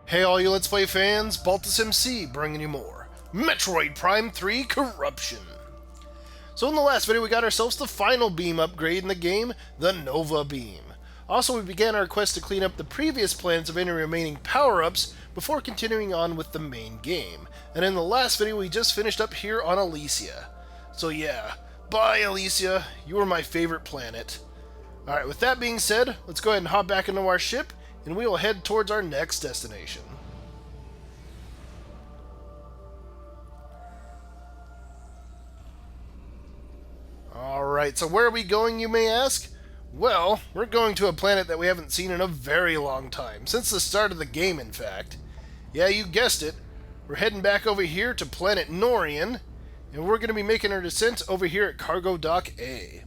Hey all you Let's Play fans, Baltus MC bringing you more Metroid Prime 3 Corruption. So in the last video we got ourselves the final beam upgrade in the game, the Nova Beam. Also we began our quest to clean up the previous plans of any remaining power-ups before continuing on with the main game. And in the last video we just finished up here on Elysia. So yeah, bye Elysia, you were my favorite planet. Alright, with that being said, let's go ahead and hop back into our ship and we will head towards our next destination. Alright, so where are we going, you may ask? Well, we're going to a planet that we haven't seen in a very long time, since the start of the game, in fact. Yeah, you guessed it. We're heading back over here to planet Norian, and we're going to be making our descent over here at Cargo Dock A.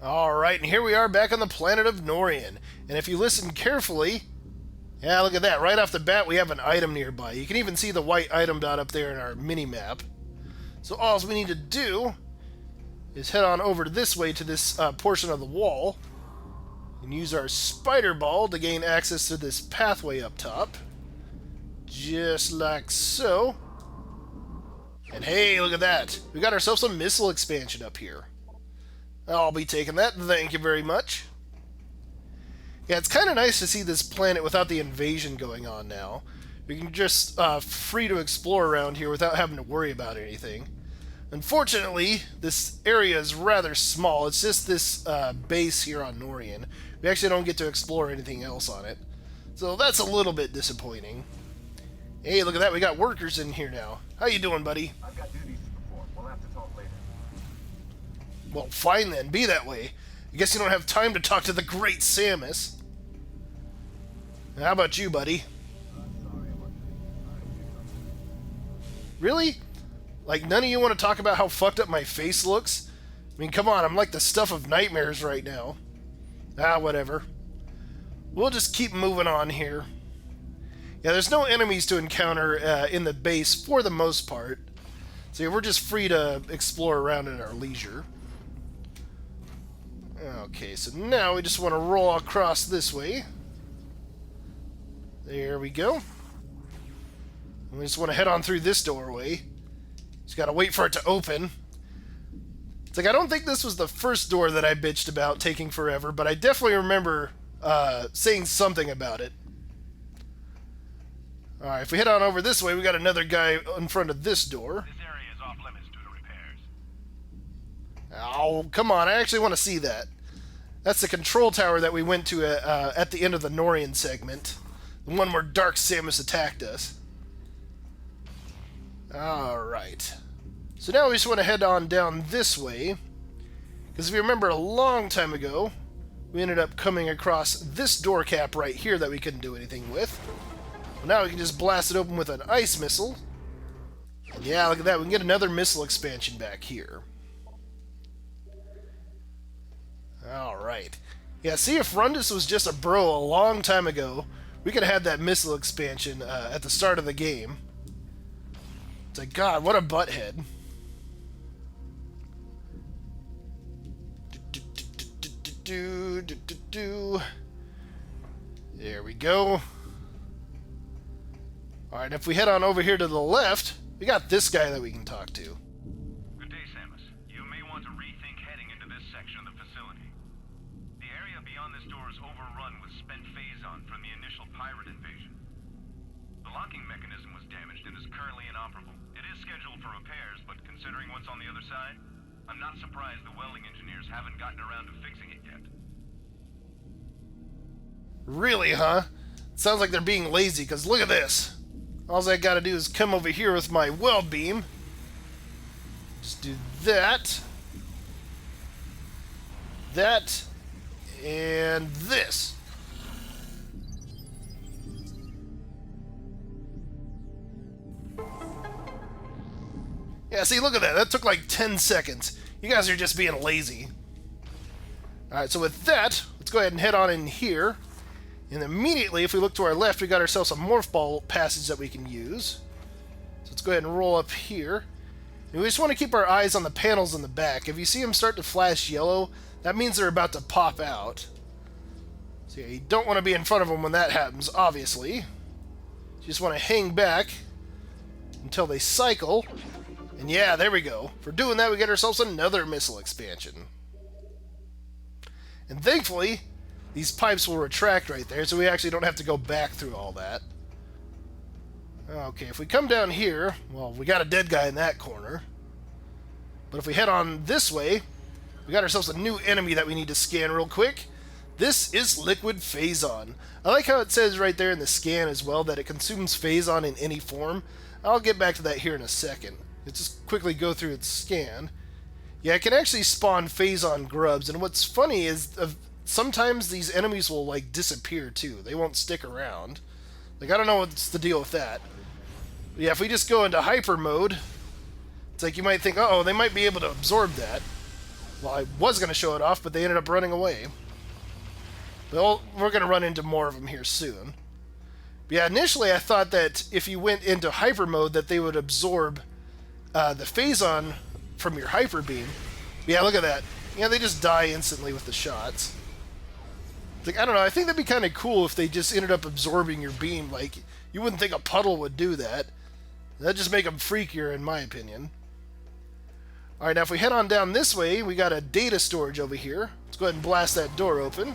Alright, and here we are back on the planet of Norian. And if you listen carefully, yeah, look at that. Right off the bat, we have an item nearby. You can even see the white item dot up there in our mini-map. So all we need to do is head on over this way to this portion of the wall and use our spider ball to gain access to this pathway up top. Just like so. And hey, look at that. We got ourselves a missile expansion up here. I'll be taking that, thank you very much. Yeah, it's kind of nice to see this planet without the invasion going on now. We can just free to explore around here without having to worry about anything. Unfortunately, this area is rather small. It's just this base here on Norian. We actually don't get to explore anything else on it. So that's a little bit disappointing. Hey, look at that, we got workers in here now. How you doing, buddy? I've got duties to perform. We'll have to talk later. Well, fine then, be that way. I guess you don't have time to talk to the great Samus. How about you, buddy? Really? Like, none of you want to talk about how fucked up my face looks? I mean, come on, I'm like the stuff of nightmares right now. Ah, whatever. We'll just keep moving on here. Yeah, there's no enemies to encounter in the base for the most part. So yeah, we're just free to explore around at our leisure. Okay, so now we just want to roll across this way. There we go. And we just want to head on through this doorway. Just gotta wait for it to open. It's like, I don't think this was the first door that I bitched about taking forever, but I definitely remember saying something about it. Alright, if we head on over this way, we got another guy in front of this door. This area is off limits due to repairs. Oh, come on, I actually want to see that. That's the control tower that we went to at the end of the Norian segment. The one where Dark Samus attacked us. Alright. So now we just want to head on down this way. Because if you remember a long time ago, we ended up coming across this door cap right here that we couldn't do anything with. Well, now we can just blast it open with an ice missile. And yeah, look at that. We can get another missile expansion back here. Alright. Yeah, see, if Rundus was just a bro a long time ago, we could have had that missile expansion at the start of the game. It's like, God, what a butthead. There we go. Alright, if we head on over here to the left, we got this guy that we can talk to. Good day, Samus. You may want to rethink heading into this section of the facility. The area beyond this door is overrun with spent phazon from the initial pirate invasion. locking mechanism was damaged and is currently inoperable. It is scheduled for repairs, but considering what's on the other side, I'm not surprised the welding engineers haven't gotten around to fixing it yet. Really, huh? Sounds like they're being lazy, because look at this. All I gotta do is come over here with my weld beam. Just do that. That. And this. Yeah, see, look at that. That took like 10 seconds. You guys are just being lazy. Alright, so with that, let's go ahead and head on in here. And immediately, if we look to our left, we got ourselves a morph ball passage that we can use. So let's go ahead and roll up here. And we just want to keep our eyes on the panels in the back. If you see them start to flash yellow, that means they're about to pop out. So yeah, you don't want to be in front of them when that happens, obviously. You just want to hang back until they cycle. And yeah, there we go. For doing that, we get ourselves another missile expansion. And thankfully, these pipes will retract right there, so we actually don't have to go back through all that. Okay, if we come down here, well, we got a dead guy in that corner. But if we head on this way, we got ourselves a new enemy that we need to scan real quick. This is Liquid Phazon. I like how it says right there in the scan as well that it consumes Phazon in any form. I'll get back to that here in a second. Let's just quickly go through its scan. Yeah, it can actually spawn Phazon grubs, and what's funny is sometimes these enemies will, like, disappear, too. They won't stick around. Like, I don't know what's the deal with that. But yeah, if we just go into hyper mode, it's like you might think, uh-oh, they might be able to absorb that. Well, I was going to show it off, but they ended up running away. But we're going to run into more of them here soon. But yeah, initially I thought that if you went into hyper mode that they would absorb the Phazon from your hyper beam. But yeah, look at that. Yeah, they just die instantly with the shots. Like, I don't know, I think that'd be kind of cool if they just ended up absorbing your beam. Like, you wouldn't think a puddle would do that. That'd just make them freakier, in my opinion. Alright, now if we head on down this way, we got a data storage over here. Let's go ahead and blast that door open.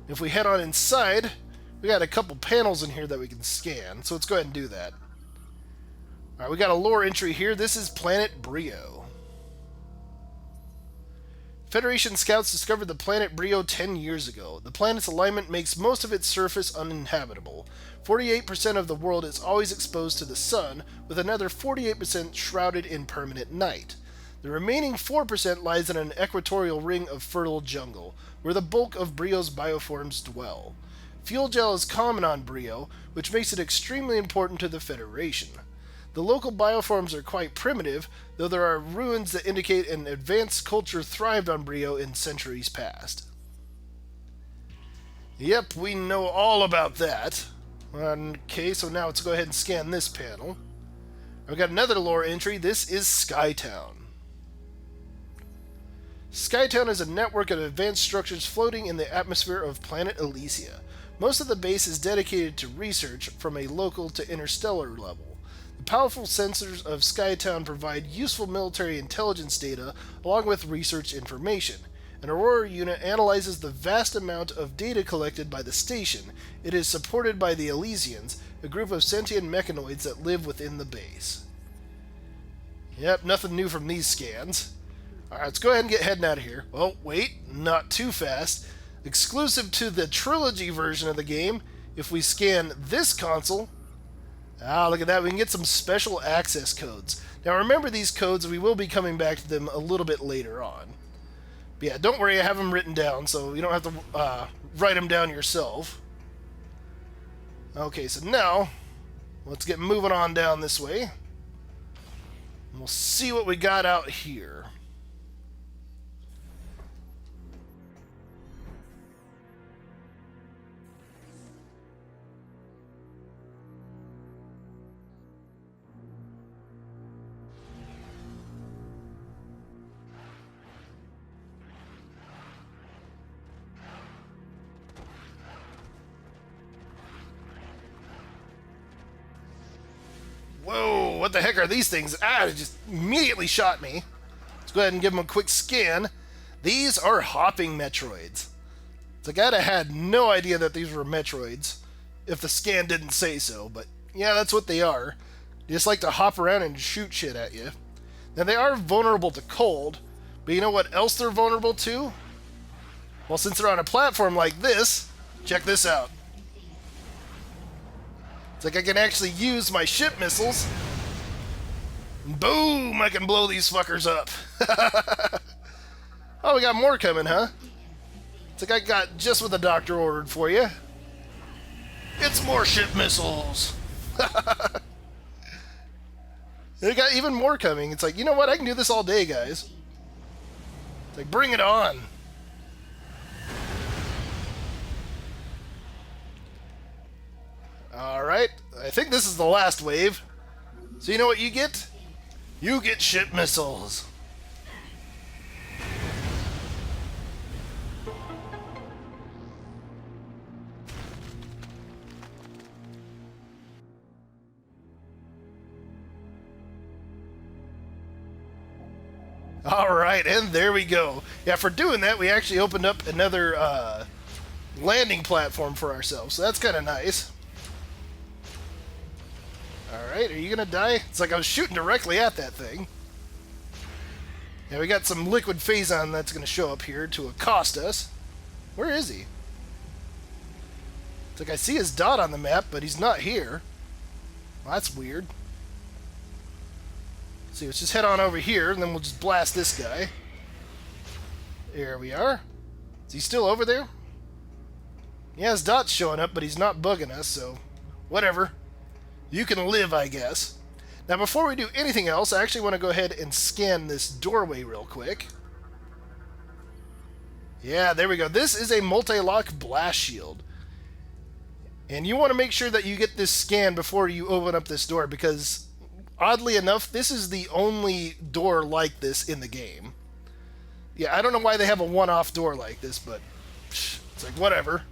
If we head on inside, we got a couple panels in here that we can scan. So let's go ahead and do that. Alright, we got a lore entry here. This is Planet Brio. Federation scouts discovered the planet Brio 10 years ago. The planet's alignment makes most of its surface uninhabitable. 48% of the world is always exposed to the sun, with another 48% shrouded in permanent night. The remaining 4% lies in an equatorial ring of fertile jungle, where the bulk of Brio's bioforms dwell. Fuel gel is common on Brio, which makes it extremely important to the Federation. The local bioforms are quite primitive, though there are ruins that indicate an advanced culture thrived on Brio in centuries past. Yep, we know all about that. Okay, so now let's go ahead and scan this panel. I've got another lore entry. This is Skytown. Skytown is a network of advanced structures floating in the atmosphere of planet Elysia. Most of the base is dedicated to research from a local to interstellar level. The powerful sensors of Skytown provide useful military intelligence data along with research information. An Aurora unit analyzes the vast amount of data collected by the station. It is supported by the Elysians, a group of sentient mechanoids that live within the base. Yep, nothing new from these scans. Alright, let's go ahead and get heading out of here. Oh, wait, not too fast. Exclusive to the trilogy version of the game, if we scan this console, look at that, we can get some special access codes. Now remember these codes, we will be coming back to them a little bit later on. But yeah, don't worry, I have them written down, so you don't have to write them down yourself. Okay, so now, let's get moving on down this way. And we'll see what we got out here. Whoa, what the heck are these things? It just immediately shot me. Let's go ahead and give them a quick scan. These are hopping Metroids. It's like I'd have had no idea that these were Metroids if the scan didn't say so, but yeah, that's what they are. They just like to hop around and shoot shit at you. Now, they are vulnerable to cold, but you know what else they're vulnerable to? Well, since they're on a platform like this, check this out. It's like I can actually use my ship missiles. Boom! I can blow these fuckers up. Oh, we got more coming, huh? It's like I got just what the doctor ordered for you. It's more ship missiles. They got even more coming. It's like, you know what? I can do this all day, guys. It's like, bring it on. Alright, I think this is the last wave. So you know what you get? You get ship missiles. Alright, and there we go. Yeah, for doing that, we actually opened up another landing platform for ourselves, so that's kind of nice. Alright, are you gonna die? It's like I was shooting directly at that thing. Yeah, we got some liquid phazon that's gonna show up here to accost us. Where is he? It's like I see his dot on the map, but he's not here. Well, that's weird. See, let's just head on over here, and then we'll just blast this guy. There we are. Is he still over there? Yeah, his dot's showing up, but he's not bugging us, so whatever. You can live, I guess. Now, before we do anything else, I actually want to go ahead and scan this doorway real quick. Yeah, there we go. This is a multi-lock blast shield. And you want to make sure that you get this scan before you open up this door, because oddly enough, this is the only door like this in the game. Yeah, I don't know why they have a one-off door like this, but it's like, whatever.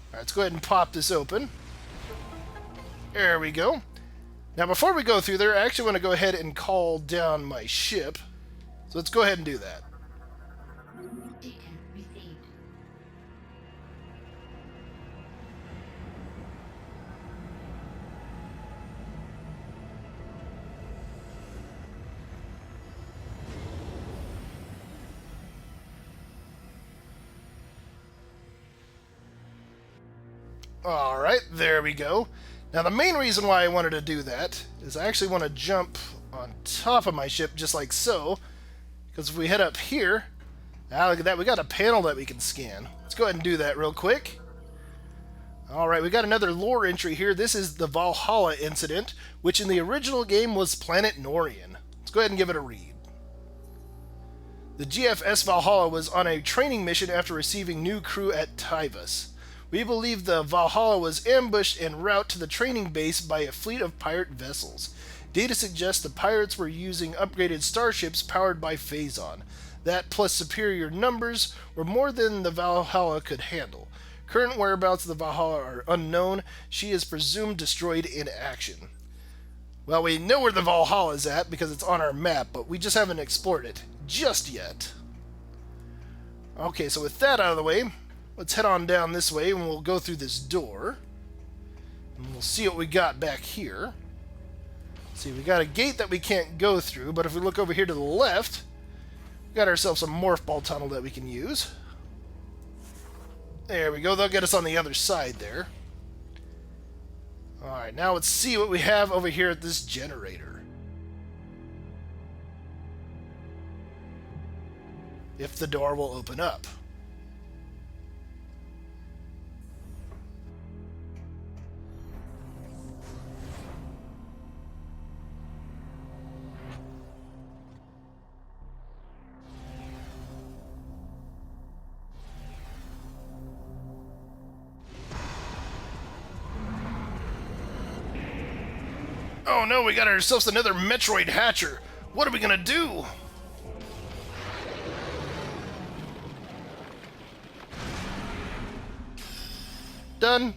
Alright, let's go ahead and pop this open. There we go. Now, before we go through there, I actually want to go ahead and call down my ship. So let's go ahead and do that. Alright, there we go. Now, the main reason why I wanted to do that is I actually want to jump on top of my ship just like so. Because if we head up here, look at that, we got a panel that we can scan. Let's go ahead and do that real quick. Alright, we got another lore entry here. This is the Valhalla incident, which in the original game was Planet Norian. Let's go ahead and give it a read. The GFS Valhalla was on a training mission after receiving new crew at Tivus. We believe the Valhalla was ambushed en route to the training base by a fleet of pirate vessels. Data suggests the pirates were using upgraded starships powered by phazon. That, plus superior numbers, were more than the Valhalla could handle. Current whereabouts of the Valhalla are unknown. She is presumed destroyed in action. Well, we know where the Valhalla is at because it's on our map, but we just haven't explored it just yet. Okay, so with that out of the way, let's head on down this way and we'll go through this door. And we'll see what we got back here. See, we got a gate that we can't go through, but if we look over here to the left, we got ourselves a morph ball tunnel that we can use. There we go, they'll get us on the other side there. Alright, now let's see what we have over here at this generator. If the door will open up. Oh no, we got ourselves another Metroid hatcher. What are we gonna do? Done.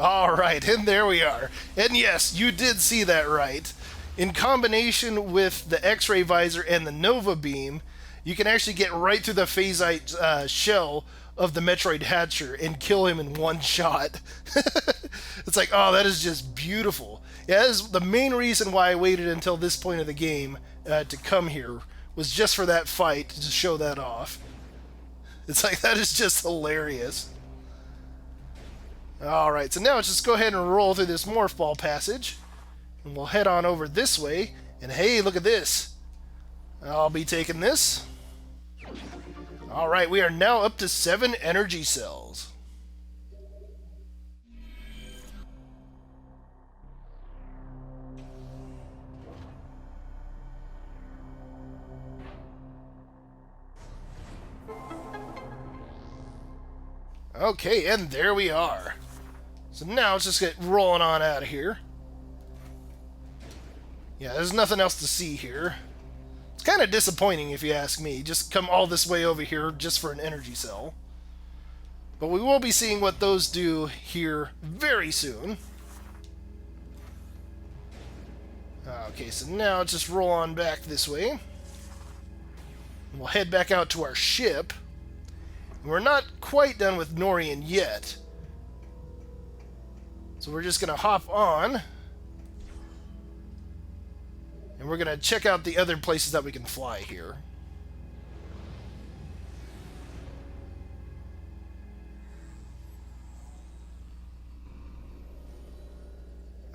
All right, and there we are. And yes, you did see that right. In combination with the X-ray visor and the Nova beam, you can actually get right through the phasite shell of the Metroid Hatcher and kill him in one shot. It's like, oh, that is just beautiful. Yeah, that is the main reason why I waited until this point of the game to come here, was just for that fight, to just show that off. It's like, that is just hilarious. Alright, so now let's just go ahead and roll through this Morph Ball passage. And we'll head on over this way. And hey, look at this. I'll be taking this. Alright, we are now up to 7 energy cells. Okay, and there we are. So now let's just get rolling on out of here. Yeah, there's nothing else to see here. It's kind of disappointing if you ask me. Just come all this way over here just for an energy cell. But we will be seeing what those do here very soon. Okay, so now let's just roll on back this way. We'll head back out to our ship. We're not quite done with Norian yet. So we're just going to hop on. And we're going to check out the other places that we can fly here.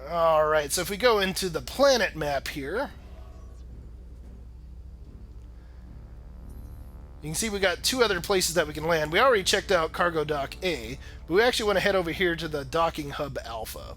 Alright, so if we go into the planet map here, you can see we got 2 other places that we can land. We already checked out Cargo Dock A, but we actually want to head over here to the Docking Hub Alpha.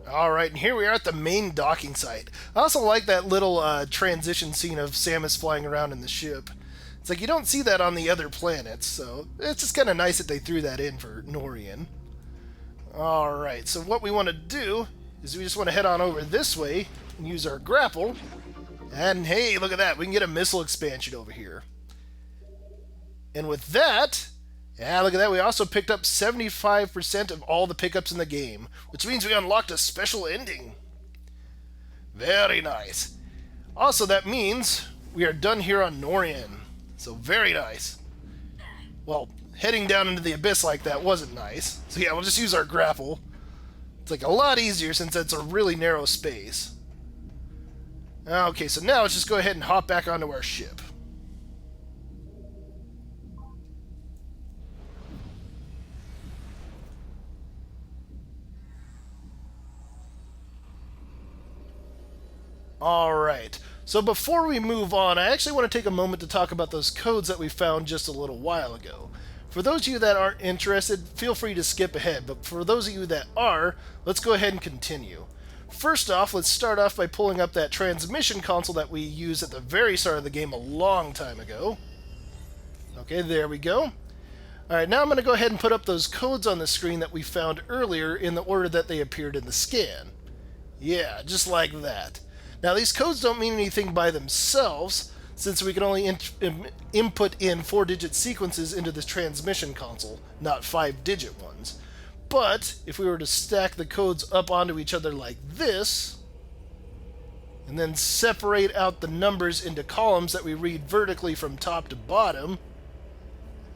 Alright, and here we are at the main docking site. I also like that little transition scene of Samus flying around in the ship. It's like you don't see that on the other planets, so it's just kind of nice that they threw that in for Norian. Alright, so what we want to do is we just want to head on over this way and use our grapple. And hey, look at that, we can get a missile expansion over here. And with that, yeah, look at that, we also picked up 75% of all the pickups in the game, which means we unlocked a special ending. Very nice. Also, that means we are done here on Norian. So very nice. Well, heading down into the abyss like that wasn't nice. So yeah, we'll just use our grapple. It's like a lot easier since it's a really narrow space. Okay, so now let's just go ahead and hop back onto our ship. Alright, so before we move on, I actually want to take a moment to talk about those codes that we found just a little while ago. For those of you that aren't interested, feel free to skip ahead, but for those of you that are, let's go ahead and continue. First off, let's start off by pulling up that transmission console that we used at the very start of the game a long time ago. Okay, there we go. Alright, now I'm going to go ahead and put up those codes on the screen that we found earlier in the order that they appeared in the scan. Yeah, just like that. Now, these codes don't mean anything by themselves, since we can only input in 4-digit sequences into this transmission console, not 5-digit ones. But, if we were to stack the codes up onto each other like this, and then separate out the numbers into columns that we read vertically from top to bottom,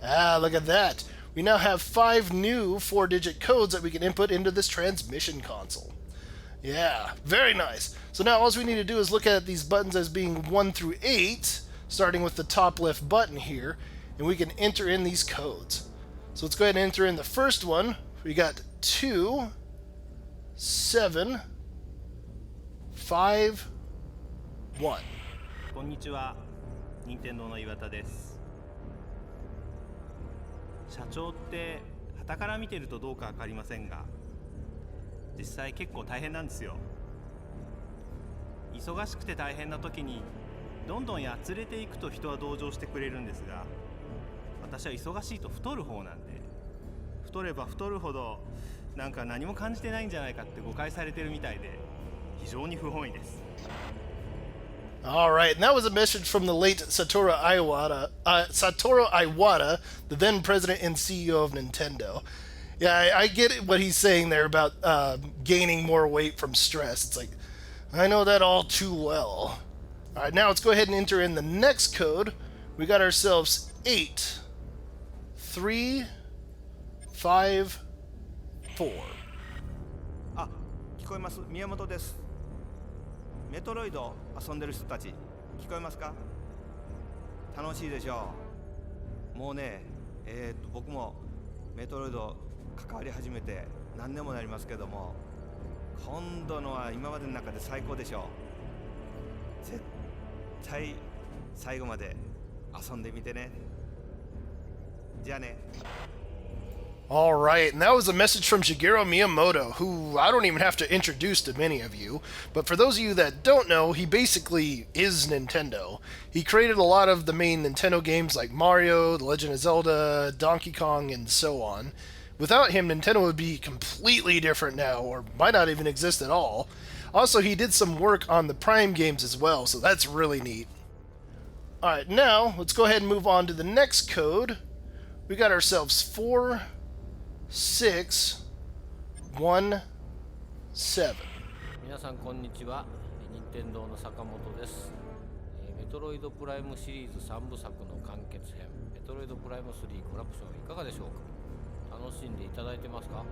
look at that. We now have 5 new 4-digit codes that we can input into this transmission console. Yeah, very nice. So now all we need to do is look at these buttons as being 1 through 8, starting with the top left button here, and we can enter in these codes. So let's go ahead and enter in the first one. We got 2, 7, 5, 1. こんにちは、任天堂の岩田です。社長って傍から見てるとどうかわかりませんが、実際結構大変なんですよ。忙しくて大変な時にどんどんやつれていくと人は同情してくれるんですが、私は忙しいと太る方なんで、太れば太るほどなんか何も感じてないんじゃないかって誤解されてるみたいで、非常に不本意です。Alright, and that was a message from the late Satoru Iwata, the then president and CEO of Nintendo. Yeah, I get what he's saying there about gaining more weight from stress. It's like, I know that all too well. Alright, now let's go ahead and enter in the next code. We got ourselves 8, 3, 5, 4. あ、聞こえます。宮本です。メトロイド遊んでる人たち、聞こえますか？楽しいでしょう。もうね、僕もメトロイド関わり始めて何年もなりますけども、今度のは今までの中で最高でしょう。絶対最後まで遊んでみてね。じゃあね。Alright, and that was a message from Shigeru Miyamoto, who I don't even have to introduce to many of you, but for those of you that don't know, he basically is Nintendo. He created a lot of the main Nintendo games like Mario, The Legend of Zelda, Donkey Kong, and so on. Without him, Nintendo would be completely different now, or might not even exist at all. Also, he did some work on the Prime games as well, so that's really neat. Alright, now, let's go ahead and move on to the next code. We got ourselves 4, 6, 1, 7. 皆さんこんにちは。任天堂の坂本です。メトロイドプライムシリーズ3部作の完結編、メトロイドプライム3コラプションいかがでしょうか。楽しんでいただいてますか。こ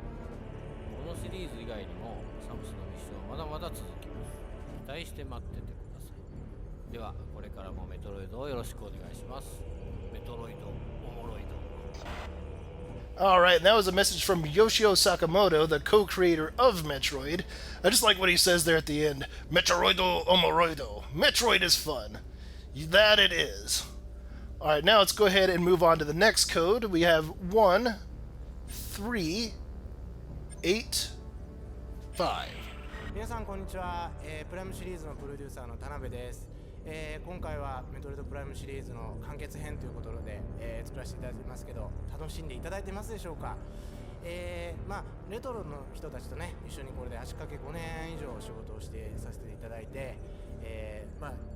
のシリーズ以外にもサムスのミッションはまだまだ続きます。期待して待っててください。ではこれからもメトロイドをよろしくお願いします。メトロイドおもろいど。Alright, and that was a message from Yoshio Sakamoto, the co-creator of Metroid. I just like what he says there at the end. Metroido omoroido. Metroid is fun. That it is. Alright, now let's go ahead and move on to the next code. We have 1, 3, 8, 5. 皆さんこんにちは、プライムシリーズのプロデューサーの田辺です。今回はメトロイドプライムシリーズの完結編ということで、作らせていただいてますけど、楽しんでいただいてますでしょうか。レトロの人たちとね一緒にこれで足掛け5年以上仕事をしてさせていただいて、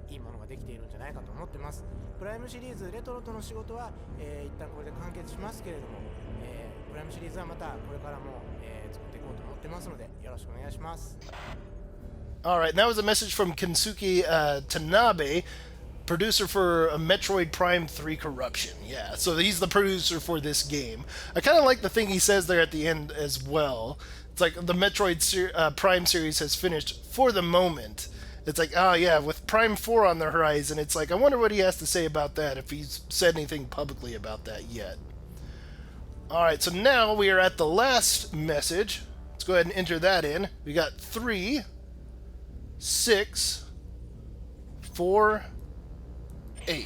いいものができているんじゃないかと思ってます。プライムシリーズレトロとの仕事は、一旦これで完結しますけれども、プライムシリーズはまたこれからも、作っていこうと思ってますのでよろしくお願いします。Alright, and that was a message from Kensuke Tanabe, producer for Metroid Prime 3 Corruption. Yeah, so he's the producer for this game. I kind of like the thing he says there at the end as well. It's like the Metroid Prime series has finished for the moment. It's like, oh yeah, with Prime 4 on the horizon, it's like, I wonder what he has to say about that, if he's said anything publicly about that yet. Alright, so now we are at the last message. Let's go ahead and enter that in. We got 3, 6, 4, 8.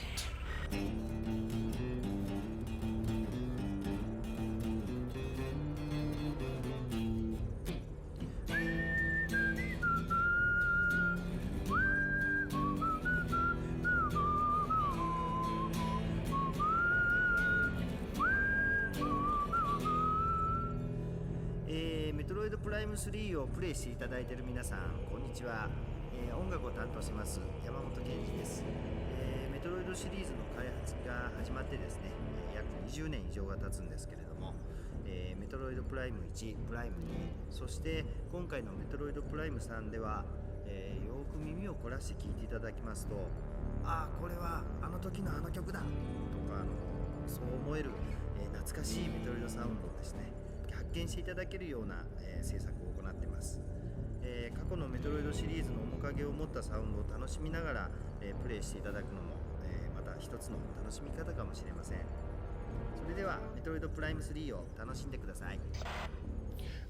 メトロイドプライム3をプレイしていただいている皆さん、こんにちは。音楽を担当します山本健二です。メトロイドシリーズの開発が始まってですね、約20年以上が経つんですけれども、メトロイドプライム1、プライム2、そして今回のメトロイドプライム3では、よく耳を凝らして聴いていただきますと、ああこれはあの時のあの曲だとか、そう思える、懐かしいメトロイドサウンドをですね発見していただけるような、制作を行っています。過去のメトロイドシリーズの面影を持ったサウンドを楽しみながら、プレイしていただくのも、また一つの楽しみ方かもしれません。それではメトロイドプライム3を楽しんでください。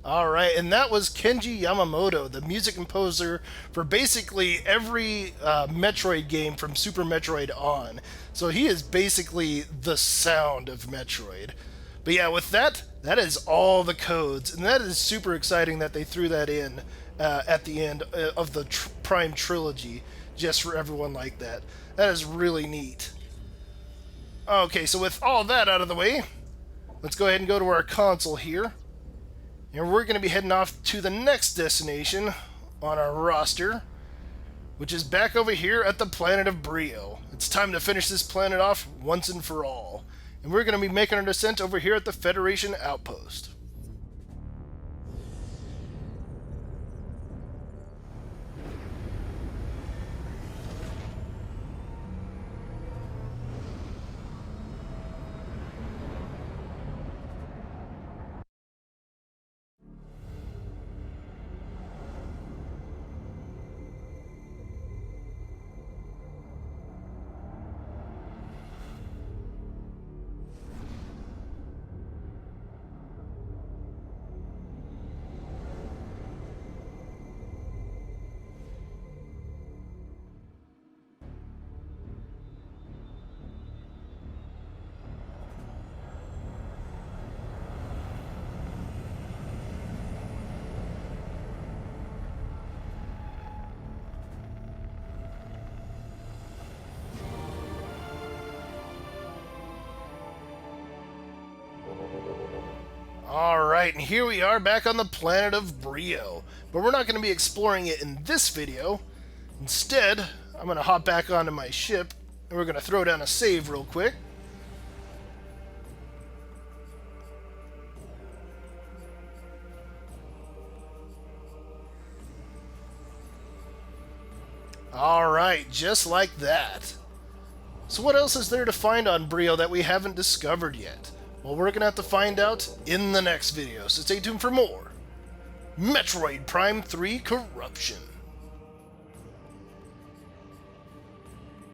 Alright, and that was Kenji Yamamoto, the music composer for basically every Metroid game from Super Metroid on. So he is basically the sound of Metroid. But yeah, with that, that is all the codes, and that is super exciting that they threw that in at the end of the Prime Trilogy, just for everyone like that. That is really neat. Okay, so with all that out of the way, let's go ahead and go to our console here. And we're going to be heading off to the next destination on our roster, which is back over here at the planet of Brio. It's time to finish this planet off once and for all. And we're going to be making our descent over here at the Federation Outpost. Alright, and here we are back on the planet of Brio. But we're not going to be exploring it in this video. Instead, I'm going to hop back onto my ship, and we're going to throw down a save real quick. Alright, just like that. So what else is there to find on Brio that we haven't discovered yet? Well, we're going to have to find out in the next video, so stay tuned for more Metroid Prime 3 Corruption.